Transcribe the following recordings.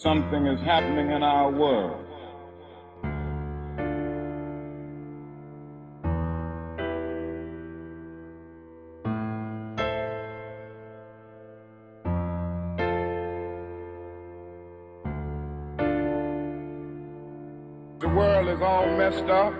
something is happening in our world. The world is all messed up.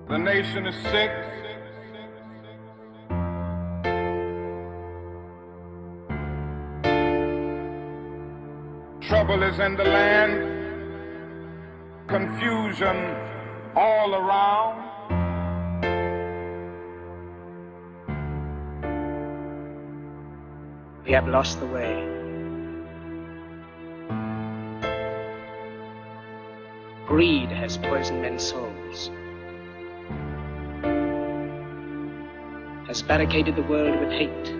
The nation is sick. Trouble is in the land. Confusion all around. We have lost the way. Greed has poisoned men's souls, has barricaded the world with hate.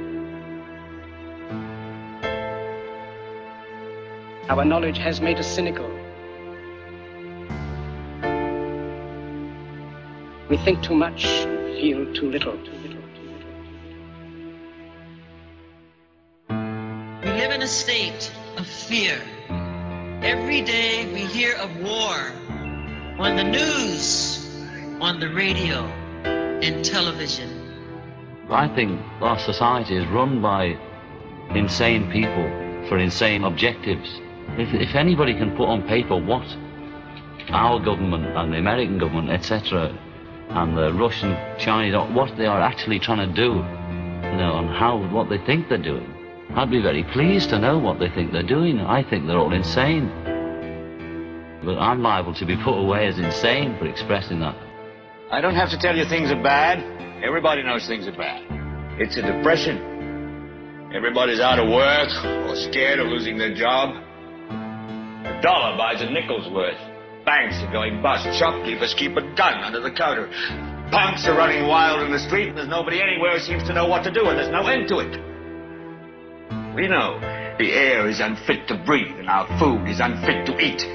Our knowledge has made us cynical. We think too much and feel too little. We live in a state of fear. Every day we hear of war on the news, on the radio, and television. I think our society is run by insane people for insane objectives. If anybody can put on paper what our government and the American government, etc., and the Russian, Chinese, what they are actually trying to do, and what they think they're doing, I'd be very pleased to know what they think they're doing. I think they're all insane. But I'm liable to be put away as insane for expressing that. I don't have to tell you things are bad. Everybody knows things are bad. It's a depression. Everybody's out of work or scared of losing their job. A dollar buys a nickel's worth. Banks are going bust. Shopkeepers keep a gun under the counter. Punks are running wild in the street, and there's nobody anywhere who seems to know what to do, and there's no end to it. We know the air is unfit to breathe, and our food is unfit to eat.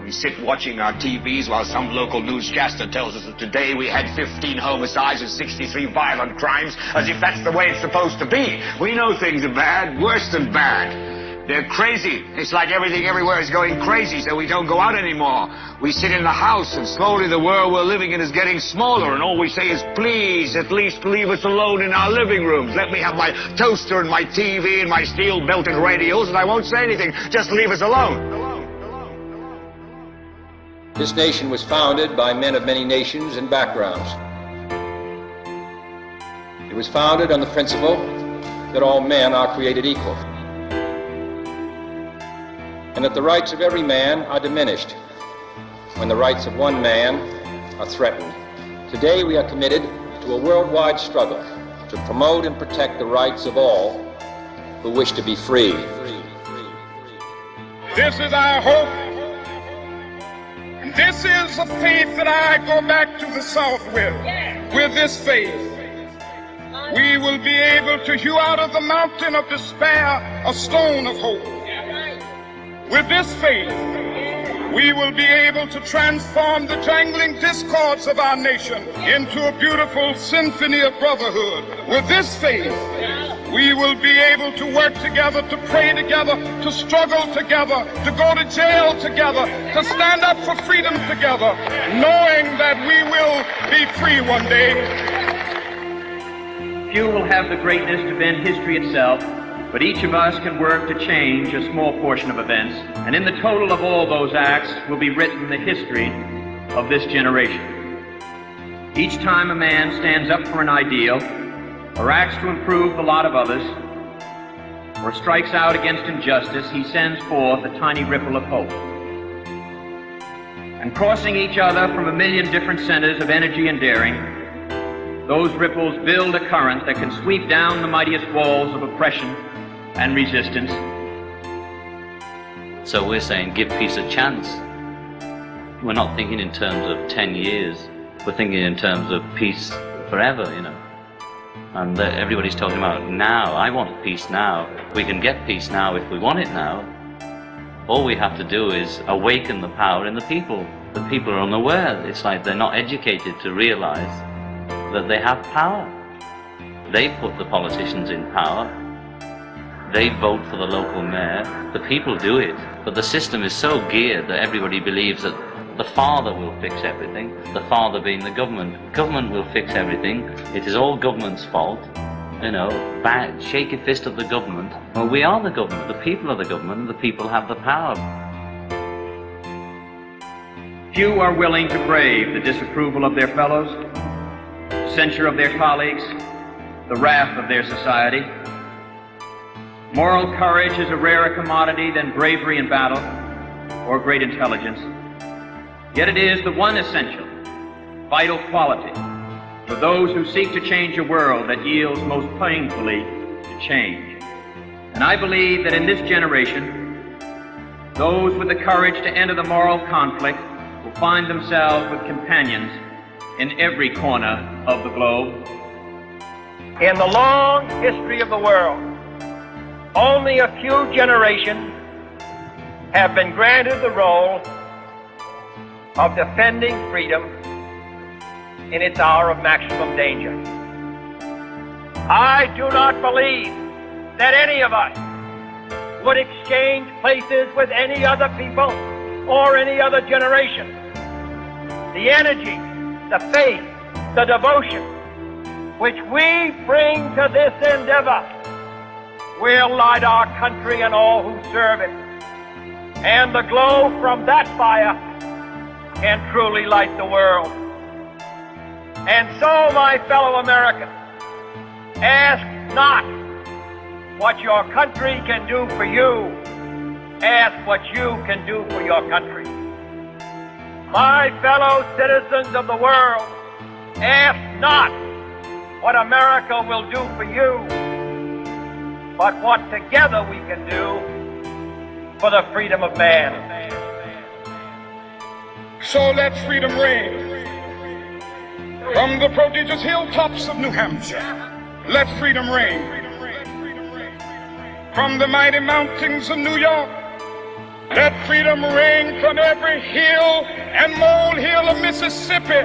We sit watching our TVs while some local newscaster tells us that today we had 15 homicides and 63 violent crimes, as if that's the way it's supposed to be. We know things are bad, worse than bad. They're crazy. It's like everything everywhere is going crazy, so we don't go out anymore. We sit in the house, and slowly the world we're living in is getting smaller, and all we say is, please, at least leave us alone in our living rooms. Let me have my toaster and my TV and my steel-belted radios, and I won't say anything. Just leave us alone. This nation was founded by men of many nations and backgrounds. It was founded on the principle that all men are created equal, and that the rights of every man are diminished when the rights of one man are threatened. Today we are committed to a worldwide struggle to promote and protect the rights of all who wish to be free. This is our hope. This is a faith that I go back to the South with. With this faith, we will be able to hew out of the mountain of despair a stone of hope. With this faith, we will be able to transform the jangling discords of our nation into a beautiful symphony of brotherhood. With this faith, we will be able to work together, to pray together, to struggle together, to go to jail together, to stand up for freedom together, knowing that we will be free one day. Few will have the greatness to bend history itself, but each of us can work to change a small portion of events, and in the total of all those acts will be written the history of this generation. Each time a man stands up for an ideal, or acts to improve the lot of others, or strikes out against injustice, he sends forth a tiny ripple of hope. And crossing each other from a million different centers of energy and daring, those ripples build a current that can sweep down the mightiest walls of oppression and resistance. So we're saying give peace a chance. We're not thinking in terms of 10 years. We're thinking in terms of peace forever, And everybody's talking about now. I want peace now. We can get peace now if we want it now. All we have to do is awaken the power in the people. the people are unaware. It's like they're not educated to realize that they have power. They put the politicians in power. They vote for the local mayor. The people do it. But the system is so geared that everybody believes that the father will fix everything, the father being the government. Government will fix everything. It is all government's fault. You know, shake a fist at the government. Well, we are the government. The people are the government, and the people have the power. Few are willing to brave the disapproval of their fellows, censure of their colleagues, the wrath of their society. Moral courage is a rarer commodity than bravery in battle or great intelligence. Yet it is the one essential, vital quality for those who seek to change a world that yields most painfully to change. And I believe that in this generation, those with the courage to enter the moral conflict will find themselves with companions in every corner of the globe. In the long history of the world, only a few generations have been granted the role of defending freedom in its hour of maximum danger. I do not believe that any of us would exchange places with any other people or any other generation. The energy, the faith, the devotion which we bring to this endeavor will light our country and all who serve it. And the glow from that fire can truly light the world. And so, my fellow Americans, ask not what your country can do for you. Ask what you can do for your country. My fellow citizens of the world, ask not what America will do for you, but what together we can do for the freedom of man. So let freedom reign from the prodigious hilltops of New Hampshire. Let freedom reign from the mighty mountains of New York. Let freedom reign from every hill and molehill of Mississippi,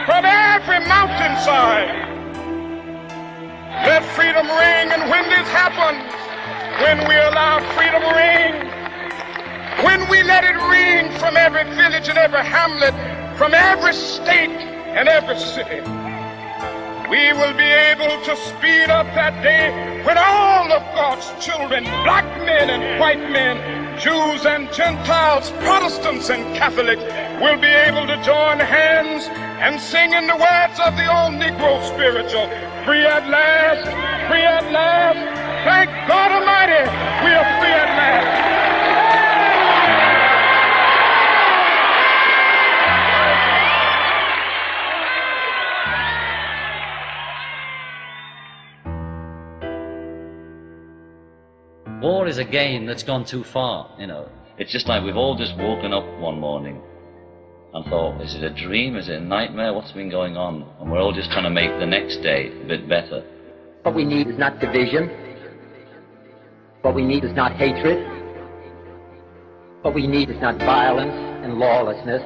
from every mountainside. Let freedom ring, and when this happens, when we allow freedom ring, when we let it ring from every village and every hamlet, from every state and every city, we will be able to speed up that day when all of God's children, black men and white men, Jews and Gentiles, Protestants and Catholics, will be able to join hands and sing in the words of the old Negro spiritual, free at last, free at last, thank God Almighty, we are free at last. War is a game that's gone too far, you know. It's just like we've all just woken up one morning and thought, is it a dream, is it a nightmare, what's been going on? And we're all just trying to make the next day a bit better. What we need is not division. What we need is not hatred. What we need is not violence and lawlessness,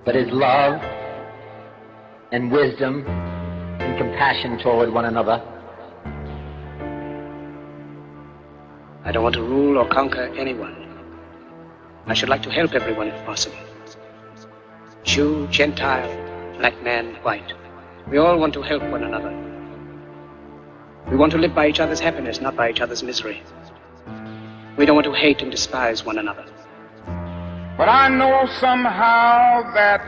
but is love and wisdom and compassion toward one another. I don't want to rule or conquer anyone. I should like to help everyone if possible. Jew, Gentile, black man, white. We all want to help one another. We want to live by each other's happiness, not by each other's misery. We don't want to hate and despise one another. But I know somehow that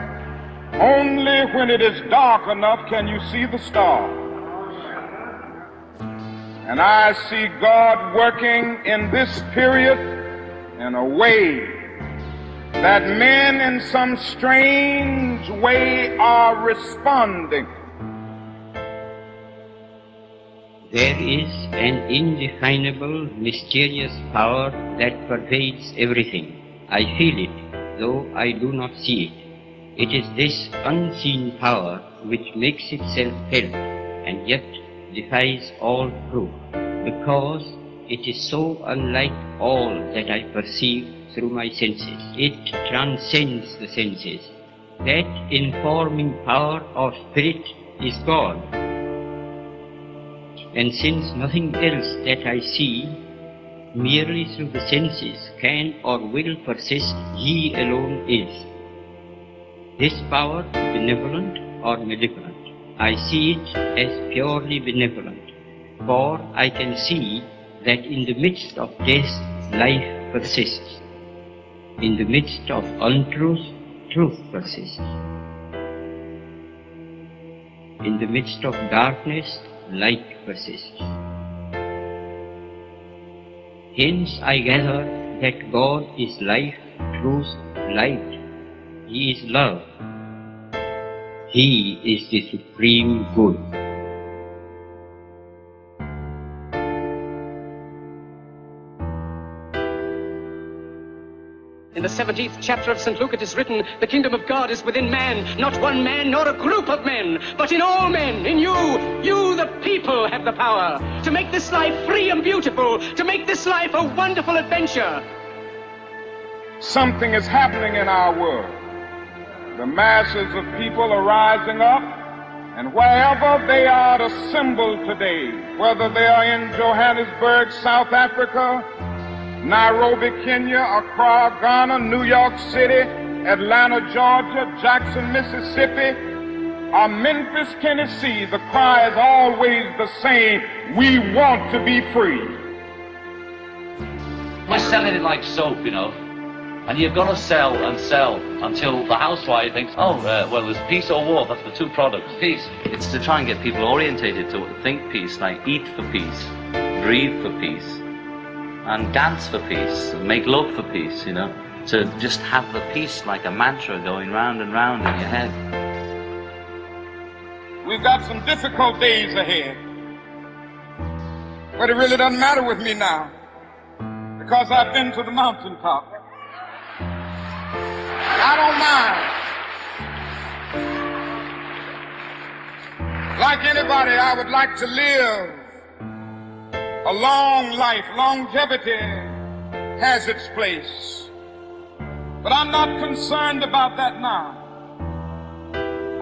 only when it is dark enough can you see the stars. And I see God working in this period in a way that men in some strange way are responding. There is an indefinable, mysterious power that pervades everything. I feel it, though I do not see it. It is this unseen power which makes itself felt and yet defies all proof, because it is so unlike all that I perceive through my senses. It transcends the senses. That informing power of spirit is God. And since nothing else that I see, merely through the senses, can or will persist, He alone is. This power, benevolent or malevolent, I see it as purely benevolent, for I can see that in the midst of death, life persists. In the midst of untruth, truth persists. In the midst of darkness, light persists. Hence I gather that God is life, truth, light. He is love. He is the supreme good. In the 17th chapter of St. Luke it is written, the kingdom of God is within man, not one man nor a group of men, but in all men, in you. You, the people, have the power to make this life free and beautiful, to make this life a wonderful adventure. Something is happening in our world. The masses of people are rising up, and wherever they are assembled today, whether they are in Johannesburg, South Africa, Nairobi, Kenya, Accra, Ghana, New York City, Atlanta, Georgia, Jackson, Mississippi, or Memphis, Tennessee, the cry is always the same: we want to be free. We're selling it like soap, you know. And you're going to sell and sell until the housewife thinks, well, there's peace or war. That's the two products. Peace. It's to try and get people orientated to think peace, like eat for peace, breathe for peace, and dance for peace, and make love for peace, you know. To just have the peace like a mantra going round and round in your head. We've got some difficult days ahead. But it really doesn't matter with me now, because I've been to the mountaintop. I don't mind. Like anybody, I would like to live a long life. Longevity has its place. But I'm not concerned about that now.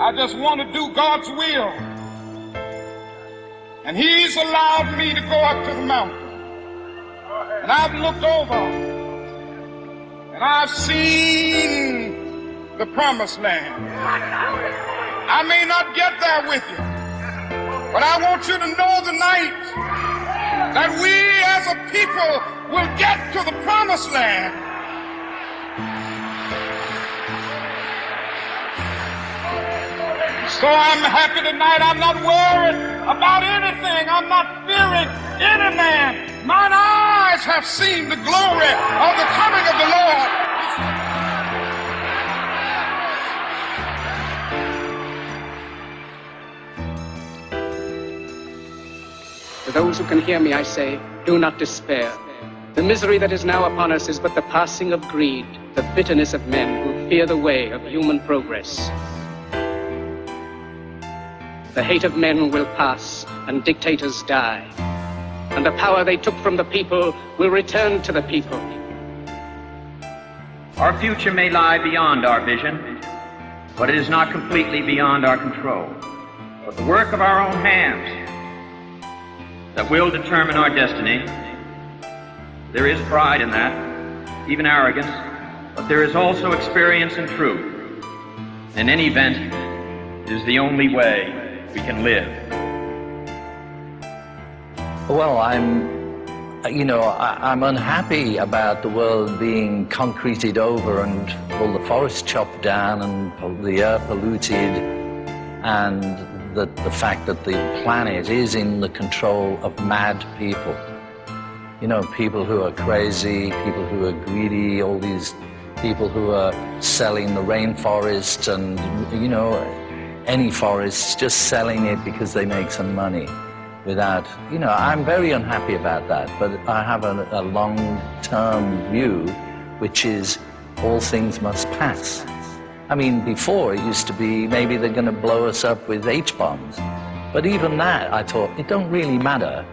I just want to do God's will. And He's allowed me to go up to the mountain. And I've looked over and I've seen the promised land. I may not get there with you, but I want you to know tonight that we as a people will get to the promised land. So I'm happy tonight. I'm not worried about anything. I'm not fearing any man. Mine eyes have seen the glory of the coming of the Lord. To those who can hear me, I say, do not despair. The misery that is now upon us is but the passing of greed, the bitterness of men who fear the way of human progress. The hate of men will pass, and dictators die. And the power they took from the people will return to the people. Our future may lie beyond our vision, but it is not completely beyond our control. But the work of our own hands that will determine our destiny. There is pride in that, even arrogance, but there is also experience and truth. In any event, it is the only way we can live. Well, I'm unhappy about the world being concreted over and all the forests chopped down and the air polluted, and the fact that the planet is in the control of mad people. You know, people who are crazy, people who are greedy, all these people who are selling the rainforest and, you know, any forests, just selling it because they make some money without, you know, I'm very unhappy about that, but I have a long-term view, which is all things must pass. I mean, before it used to be maybe they're going to blow us up with H-bombs, but even that, I thought, it don't really matter,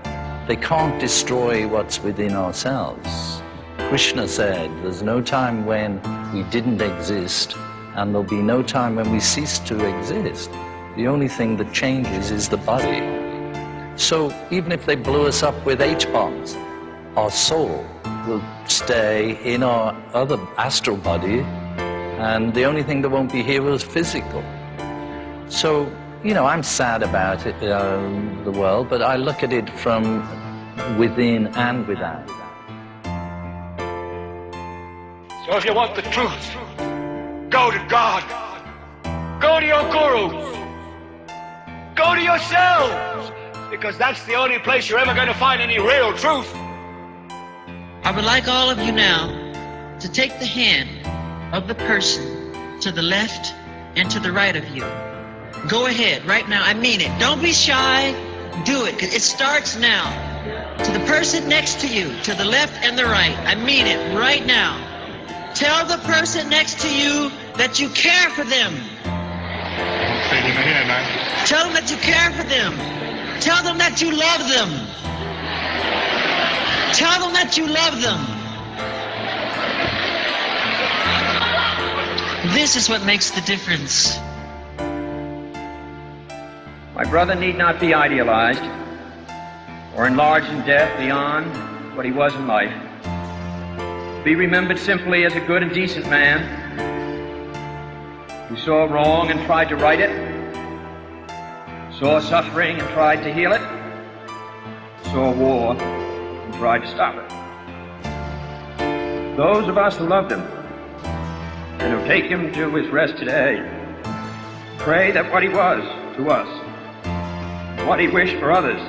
they can't destroy what's within ourselves. Krishna said, there's no time when we didn't exist, and there'll be no time when we cease to exist. The only thing that changes is the body. So even if they blew us up with H-bombs, our soul will stay in our other astral body, and the only thing that won't be here is physical. So, you know, I'm sad about it, the world, but I look at it from within and without. So if you want the truth, go to God. Go to your gurus. Go to yourselves. Because that's the only place you're ever going to find any real truth. I would like all of you now to take the hand of the person to the left and to the right of you. Go ahead, right now. I mean it. Don't be shy. Do it, because it starts now. To the person next to you, to the left and the right. I mean it, right now. Tell the person next to you that you care for them. Tell them that you care for them. Tell them that you love them. Tell them that you love them. This is what makes the difference. My brother need not be idealized or enlarged in death beyond what he was in life. Be remembered simply as a good and decent man who saw wrong and tried to right it, saw suffering and tried to heal it, saw war and tried to stop it. Those of us who loved him and who take him to his rest today pray that what he was to us, what he wished for others,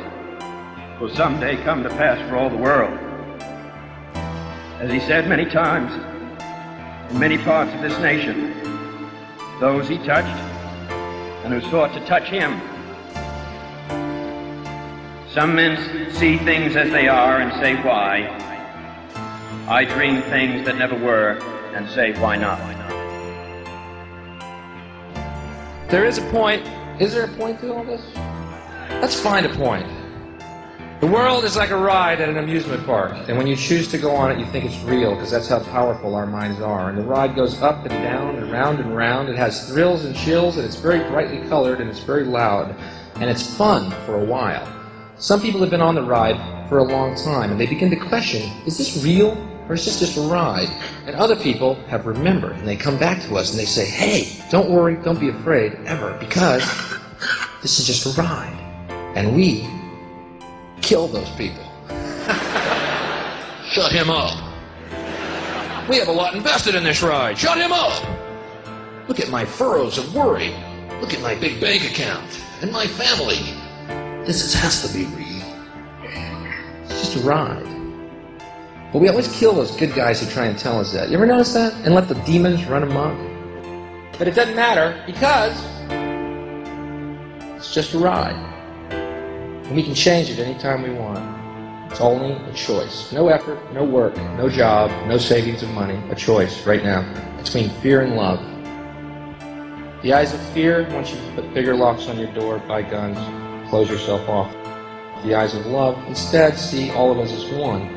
will someday come to pass for all the world. As he said many times, in many parts of this nation, those he touched and who sought to touch him. Some men see things as they are and say, why? I dream things that never were and say, why not? There is a point. Is there a point to all this? Let's find a point. The world is like a ride at an amusement park, and when you choose to go on it, you think it's real, because that's how powerful our minds are. And the ride goes up and down and round and round. It has thrills and chills, and it's very brightly colored, and it's very loud, and it's fun for a while. Some people have been on the ride for a long time, and they begin to question, is this real, or is this just a ride? And other people have remembered, and they come back to us, and they say, hey, don't worry, don't be afraid, ever, because this is just a ride. And we kill those people. Shut him up. We have a lot invested in this ride. Shut him up. Look at my furrows of worry. Look at my big bank account and my family. This has to be real. It's just a ride. But we always kill those good guys who try and tell us that. You ever notice that? And let the demons run amok? But it doesn't matter, because it's just a ride. And we can change it anytime we want. It's only a choice. No effort, no work, no job, no savings of money. A choice right now between fear and love. The eyes of fear want you to put bigger locks on your door, buy guns, close yourself off. The eyes of love instead see all of us as one.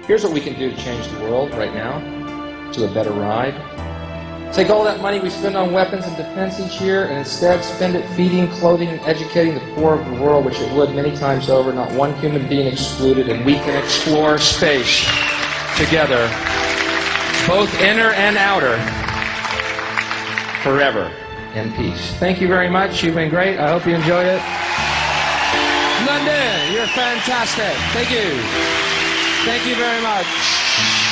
Here's what we can do to change the world right now to a better ride. Take all that money we spend on weapons and defense each year and instead spend it feeding, clothing, and educating the poor of the world, which it would many times over, not one human being excluded, and we can explore space together, both inner and outer, forever in peace. Thank you very much. You've been great. I hope you enjoyed it. London, you're fantastic. Thank you. Thank you very much.